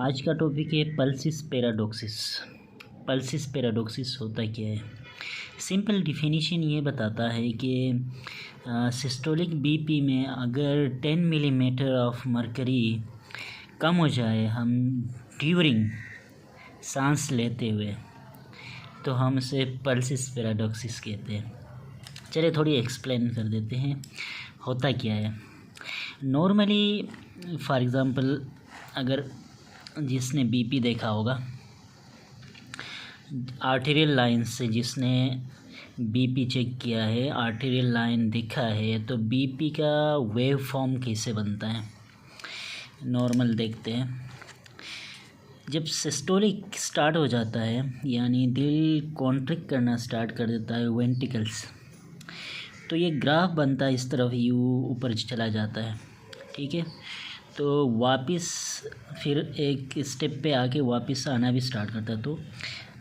आज का टॉपिक है पल्सिस पैराडोक्सिस। पल्सिस पैराडोक्सिस होता क्या है? सिंपल डिफिनीशन ये बताता है कि सिस्टोलिक बीपी में अगर 10 मिलीमीटर ऑफ मरकरी कम हो जाए हम ड्यूरिंग सांस लेते हुए, तो हम उसे पल्सिस पैराडोक्सिस कहते हैं। चलिए थोड़ी एक्सप्लेन कर देते हैं होता क्या है। नॉर्मली फॉर एग्ज़ाम्पल अगर जिसने बीपी देखा होगा, आर्टेरियल लाइन से जिसने बीपी चेक किया है, आर्टेरियल लाइन दिखा है, तो बीपी का वेव फॉर्म कैसे बनता है नॉर्मल देखते हैं। जब सिस्टोलिक स्टार्ट हो जाता है यानी दिल कॉन्ट्रैक्ट करना स्टार्ट कर देता है वेंट्रिकल्स, तो ये ग्राफ बनता है इस तरफ, यू ऊपर चला जाता है। ठीक है, तो वापस फिर एक स्टेप पे आके वापस आना भी स्टार्ट करता है। तो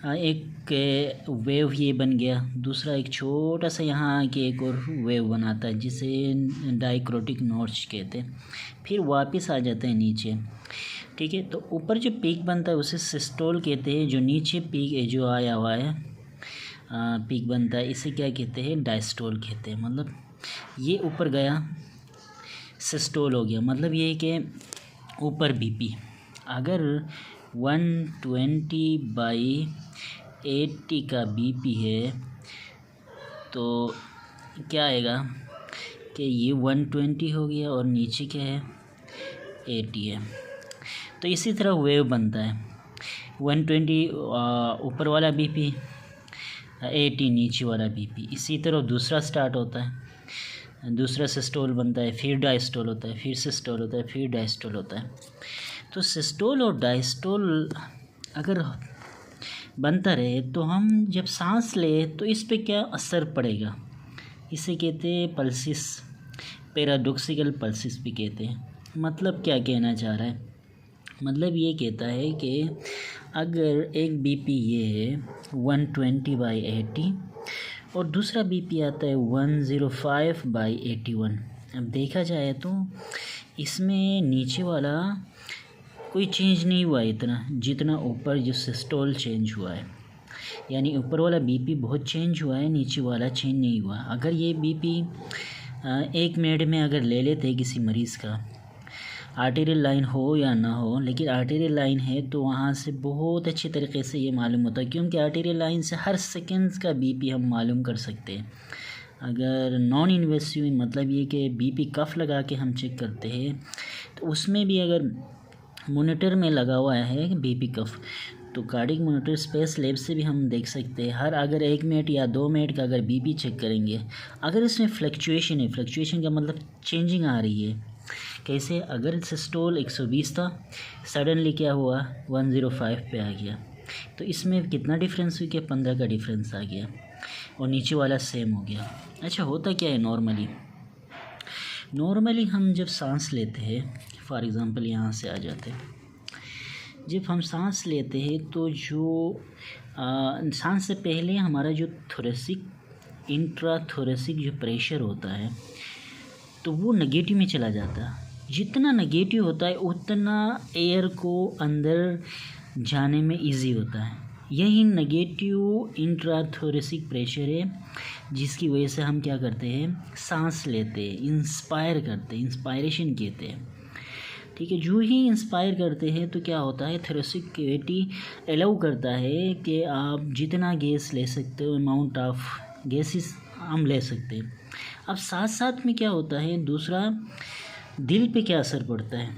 एक वेव ये बन गया, दूसरा एक छोटा सा यहाँ आके एक और वेव बनाता है जिसे डाइक्रोटिक नॉच कहते हैं, फिर वापस आ जाता है नीचे। ठीक है, तो ऊपर जो पीक बनता है उसे सिस्टोल कहते हैं, जो नीचे पीक जो आया हुआ है पीक बनता है इसे क्या कहते हैं? डायस्टोल कहते हैं। मतलब ये ऊपर गया सिस्टोल हो गया, मतलब ये कि ऊपर बीपी अगर 120/80 का बीपी है तो क्या आएगा कि ये 120 हो गया और नीचे क्या है 80 है। तो इसी तरह वेव बनता है 120 ऊपर वाला बीपी, 80 नीचे वाला बीपी। इसी तरह दूसरा स्टार्ट होता है, दूसरा सिस्टोल बनता है, फिर डायस्टोल होता है, फिर सिस्टोल होता है, फिर डायस्टोल होता है। तो सिस्टोल और डायस्टोल अगर बनता रहे तो हम जब सांस ले तो इस पे क्या असर पड़ेगा, इसे कहते हैं पल्सिस, पैराडॉक्सिकल पल्सिस भी कहते हैं। मतलब क्या कहना चाह रहा है? मतलब ये कहता है कि अगर एक बीपी ये है 120/80 और दूसरा बीपी आता है 105/81। अब देखा जाए तो इसमें नीचे वाला कोई चेंज नहीं हुआ इतना जितना ऊपर जो सिस्टोल चेंज हुआ है, यानी ऊपर वाला बीपी बहुत चेंज हुआ है, नीचे वाला चेंज नहीं हुआ। अगर ये बीपी 1 मिनट में अगर ले लेते किसी मरीज़ का, आर्टेरियल लाइन हो या ना हो, लेकिन आर्टेरियल लाइन है तो वहाँ से बहुत अच्छी तरीके से ये मालूम होता है, क्योंकि आर्टेरियल लाइन से हर सेकंड्स का बीपी हम मालूम कर सकते हैं। अगर नॉन इन्वेसिव मतलब ये कि बीपी कफ लगा के हम चेक करते हैं, तो उसमें भी अगर मॉनिटर में लगा हुआ है बीपी कफ, तो कार्डिक मॉनिटर स्पेस लैब से भी हम देख सकते हैं। हर अगर 1 मिनट या 2 मिनट का अगर बीपी चेक करेंगे, अगर इसमें फ्लक्चुएशन है, फ्लक्चुएशन का मतलब चेंजिंग आ रही है। कैसे? अगर सिस्टोल 120 था, सडनली क्या हुआ 105 पे आ गया, तो इसमें कितना डिफरेंस हुआ? कि 15 का डिफरेंस आ गया और नीचे वाला सेम हो गया। अच्छा, होता क्या है नॉर्मली हम जब सांस लेते हैं, फॉर एग्ज़ाम्पल यहाँ से आ जाते हैं, जब हम सांस लेते हैं तो जो सांस से पहले हमारा जो थोरेसिक इंट्राथोरेसिक जो प्रेशर होता है तो वो नेगेटिव में चला जाता है। जितना नेगेटिव होता है उतना एयर को अंदर जाने में इजी होता है। यही नेगेटिव इंट्राथोरेसिक प्रेशर है जिसकी वजह से हम क्या करते हैं, सांस लेते हैं, इंस्पायर करते हैं, इंस्पायरेशन कहते हैं। ठीक है, जो ही इंस्पायर करते हैं तो क्या होता है, थोरेसिक कैविटी अलाउ करता है कि आप जितना गैस ले सकते हो, अमाउंट ऑफ गैसेस हम ले सकते हैं। अब साथ साथ में क्या होता है, दूसरा दिल पे क्या असर पड़ता है?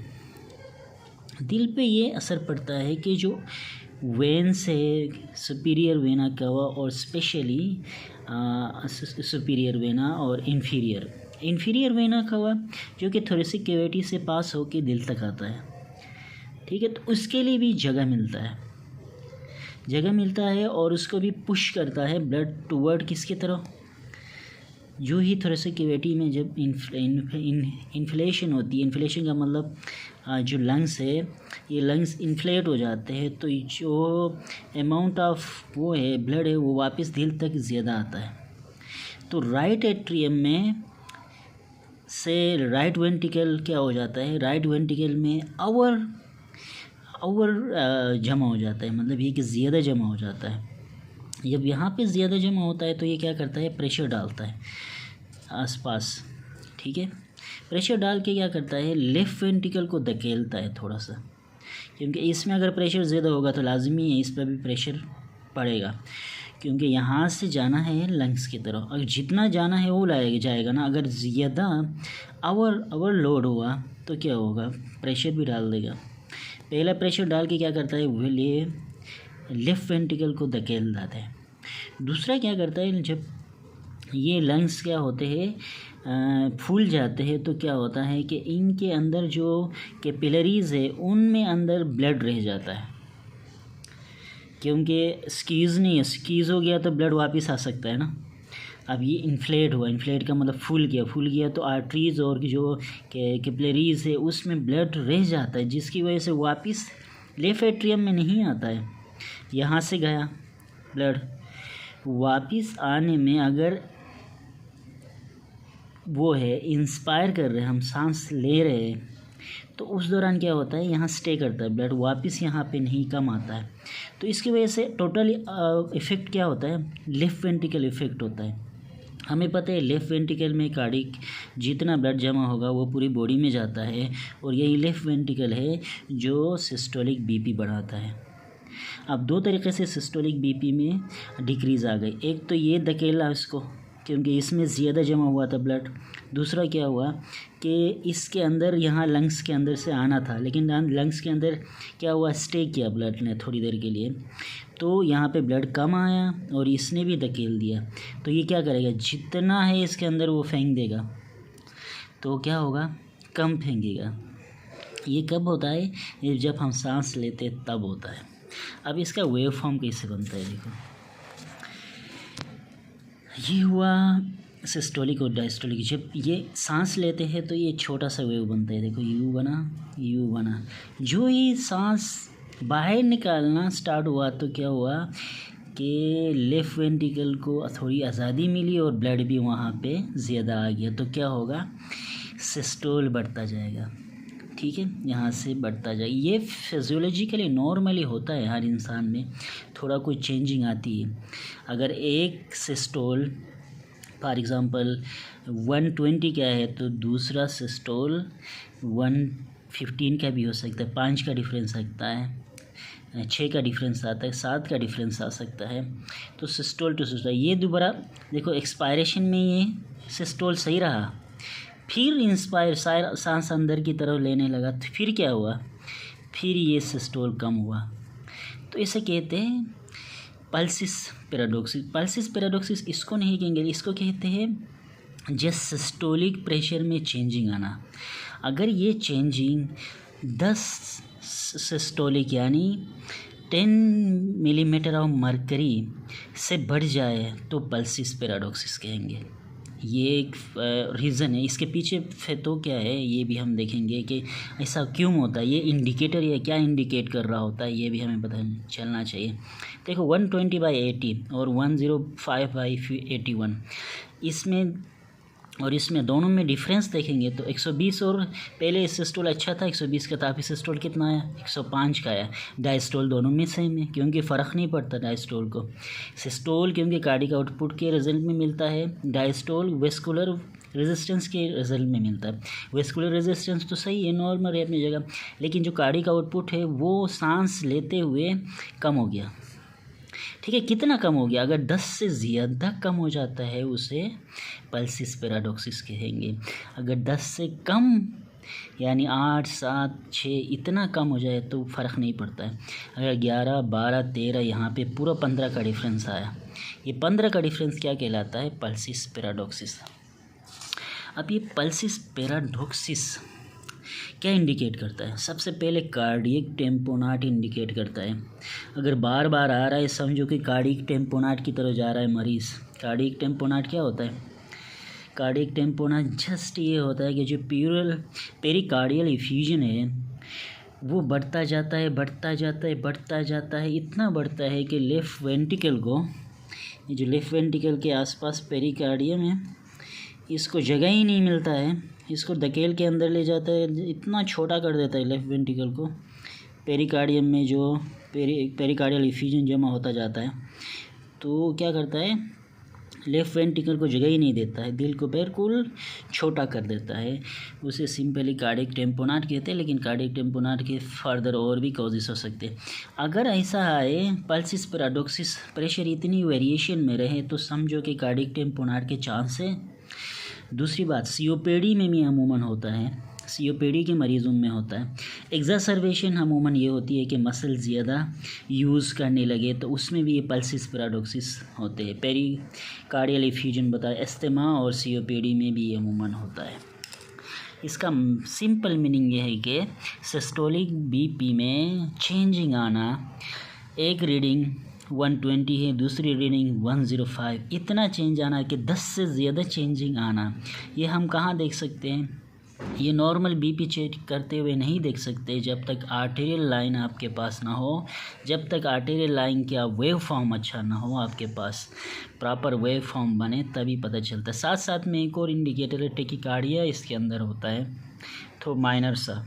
दिल पे ये असर पड़ता है कि जो वेन्स है, सुपीरियर वेना कवा और स्पेशली सुपीरियर वेना और इन्फीरियर वेना कवा जो कि थोरेसिक कैविटी से पास होके दिल तक आता है। ठीक है, तो उसके लिए भी जगह मिलता है और उसको भी पुश करता है ब्लड टूवर्ड किसकी तरफ, जो ही थोरेसिक कैविटी में जब इन्फ्लेशन होती है, इन्फ्लेशन का मतलब जो लंग्स है, ये लंग्स इन्फ्लेट हो जाते हैं, तो जो अमाउंट ऑफ वो है ब्लड है वो वापस दिल तक ज़्यादा आता है। तो राइट एट्रियम में से राइट वेंट्रिकल क्या हो जाता है, राइट वेंट्रिकल में ओवर जमा हो जाता है, मतलब ये कि ज़्यादा जमा हो जाता है। जब यहाँ पे ज़्यादा जमा होता है तो ये क्या करता है, प्रेशर डालता है आसपास, ठीक है। प्रेशर डाल के क्या करता है, लेफ़्ट वेंट्रिकल को धकेलता है थोड़ा सा, क्योंकि इसमें अगर प्रेशर ज़्यादा होगा तो लाजमी है इस पर भी प्रेशर पड़ेगा, क्योंकि यहाँ से जाना है लंग्स की तरफ। अगर जितना जाना है वो लाएगा जाएगा ना, अगर ज़्यादा ओवरलोड हुआ तो क्या होगा, प्रेशर भी डाल देगा। पहला प्रेशर डाल के क्या करता है, वो लिए लेफ़्ट वेंट्रिकल को धकेल देता है। दूसरा क्या करता है, जब ये लंग्स क्या होते हैं फूल जाते हैं तो क्या होता है कि इनके अंदर जो कैपिलरीज़ है उनमें अंदर ब्लड रह जाता है, क्योंकि स्कीज़ नहीं है, स्कीज़ हो गया तो ब्लड वापस आ सकता है ना। अब ये इन्फ्लेट हुआ, इन्फ्लेट का मतलब फूल गया तो आर्टरीज़ और जो कैपिलरीज़ है उसमें ब्लड रह जाता है, जिसकी वजह से वापस लेफ़्ट एट्रियम में नहीं आता है। यहाँ से गया ब्लड, वापस आने में अगर वो है इंस्पायर कर रहे हैं, हम सांस ले रहे हैं, तो उस दौरान क्या होता है, यहाँ स्टे करता है ब्लड, वापस यहाँ पे नहीं कम आता है। तो इसकी वजह से टोटल इफ़ेक्ट क्या होता है, लेफ़्ट वेंट्रिकल इफ़ेक्ट होता है। हमें पता है लेफ़्ट वेंट्रिकल में कार्डिक जितना ब्लड जमा होगा वो पूरी बॉडी में जाता है, और यही लेफ़्ट वेंट्रिकल है जो सिस्टोलिक बीपी बढ़ाता है। अब दो तरीके से सिस्टोलिक बीपी में डिक्रीज़ आ गई, एक तो ये धकेला इसको क्योंकि इसमें ज़्यादा जमा हुआ था ब्लड। दूसरा क्या हुआ कि इसके अंदर यहाँ लंग्स के अंदर से आना था, लेकिन लंग्स के अंदर क्या हुआ, स्टे किया ब्लड ने थोड़ी देर के लिए, तो यहाँ पे ब्लड कम आया और इसने भी धकेल दिया। तो ये क्या करेगा, जितना है इसके अंदर वो फेंक देगा, तो क्या होगा, कम फेंकेगा। ये कब होता है, ये जब हम सांस लेते तब होता है। अब इसका वेव फॉर्म कैसे बनता है, देखो ये हुआ सिस्टोलिक और डायस्टोलिक। जब ये सांस लेते हैं तो ये छोटा सा वेव बनता है, देखो यू बना। जो ये सांस बाहर निकालना स्टार्ट हुआ तो क्या हुआ कि लेफ़्ट वेंट्रिकल को थोड़ी आज़ादी मिली और ब्लड भी वहाँ पे ज़्यादा आ गया, तो क्या होगा, सिस्टोल बढ़ता जाएगा, ठीक है, यहाँ से बढ़ता जाए। ये फिजियोलॉजिकली नॉर्मली होता है हर इंसान में, थोड़ा कोई चेंजिंग आती है। अगर एक सिस्टोल फॉर एग्ज़ाम्पल 120 का है तो दूसरा सिस्टोल 115 का भी हो सकता है, 5 का डिफरेंस सकता है, 6 का डिफरेंस आता है, 7 का डिफरेंस आ सकता है। तो सिस्टोल टू सिस्टोल ये दोबारा देखो, एक्सपायरेशन में ये सिस्टोल सही रहा, फिर इंस्पायर सांस अंदर की तरफ लेने लगा, तो फिर क्या हुआ, फिर ये सिस्टोल कम हुआ। तो इसे कहते हैं पल्सिस पैराडोक्सिस। पल्सिस पैराडोक्सिस इसको नहीं कहेंगे, इसको कहते हैं जस्ट सिस्टोलिक प्रेशर में चेंजिंग आना। अगर ये चेंजिंग 10 सिस्टोलिक यानी 10 मिलीमीटर ऑफ मरकरी से बढ़ जाए तो पल्सिस पैराडोक्सिस कहेंगे। ये एक रीज़न है, इसके पीछे तो क्या है ये भी हम देखेंगे कि ऐसा क्यों होता है, ये इंडिकेटर या क्या इंडिकेट कर रहा होता है ये भी हमें पता चलना चाहिए। देखो 120/80 और 105/81 इसमें और इसमें दोनों में डिफरेंस देखेंगे तो 120 और पहले सिस्टोल अच्छा था 120 का, तो सिस्टोल कितना आया 105 का आया। डायस्टोल दोनों में सेम है क्योंकि फ़र्क नहीं पड़ता डायस्टोल को। सिस्टोल क्योंकि कार्डिक आउटपुट के रिजल्ट में मिलता है, डायस्टोल वेस्कुलर रेजिस्टेंस के रिजल्ट में मिलता है। वेस्कुलर रेजिस्टेंस तो सही है, नॉर्मल है अपनी जगह, लेकिन जो कार्डिक आउटपुट है वो सांस लेते हुए कम हो गया। ठीक है, कितना कम हो गया, अगर 10 से ज़्यादा कम हो जाता है उसे पल्सिस पैराडोक्सिस कहेंगे। अगर 10 से कम यानी 8, 7, 6 इतना कम हो जाए तो फ़र्क नहीं पड़ता है। अगर 11, 12, 13 यहाँ पे पूरा 15 का डिफरेंस आया, ये 15 का डिफरेंस क्या कहलाता है, पल्सिस पैराडोक्सिस। अब ये पल्सिस पैराडोक्सिस क्या इंडिकेट करता है, सबसे पहले कार्डियक टेम्पोनाट इंडिकेट करता है। अगर बार बार आ रहा है समझो कि कार्डियक टेम्पोनाट की तरफ जा रहा है मरीज़। कार्डियक टेम्पोनाट क्या होता है, कार्डियक टेम्पोनाट जस्ट ये होता है कि जो पेरिकार्डियल इफ्यूजन है वो बढ़ता जाता है, इतना बढ़ता है कि लेफ़्ट वेंट्रिकल को, ये जो लेफ़्ट वेंट्रिकल के आसपास पेरिकार्डियम है इसको जगह ही नहीं मिलता है, इसको धकेल के अंदर ले जाता है, इतना छोटा कर देता है लेफ़्ट वेंट्रिकल को पेरिकार्डियम में जो पेरिकार्डियल इफ्यूजन जमा होता जाता है तो क्या करता है, लेफ़्ट वेंट्रिकल को जगह ही नहीं देता है, दिल को बिल्कुल छोटा कर देता है। उसे सिंपली कार्डियक टेम्पोनाट कहते हैं, लेकिन कार्डियक टेम्पोनाट के फर्दर और भी कॉजेस हो सकते हैं। अगर ऐसा है पल्सिस पैराडोक्सिस प्रेशर इतनी वेरिएशन में रहे तो समझो कि कार्डियक टेम्पोनाट के चांस है। दूसरी बात, सीओपीडी में भी अमूमन होता है, सीओपीडी के मरीज़ों में होता है। एग्जासर्वेशन अमूमन ये होती है कि मसल ज़्यादा यूज़ करने लगे तो उसमें भी ये पल्सिस पैराडोक्सिस होते हैं। पेरिकार्डियल इफ्यूजन बताया, एस्थमा और सीओपीडी में भी ये अमूमन होता है। इसका सिंपल मीनिंग ये है कि सिस्टोलिक बीपी में चेंजिंग आना, एक रीडिंग 120 है, दूसरी रीडिंग 105, इतना चेंज आना कि 10 से ज़्यादा चेंजिंग आना, ये हम कहाँ देख सकते हैं? ये नॉर्मल बीपी चेक करते हुए नहीं देख सकते जब तक आर्टेरियल लाइन आपके पास ना हो, जब तक आर्टेरियल लाइन का वेव फॉर्म अच्छा ना हो, आपके पास प्रॉपर वेव फॉर्म बने तभी पता चलता है। साथ साथ में एक और इंडिकेटर है टेकिकार्डिया, इसके अंदर होता है तो माइनर सा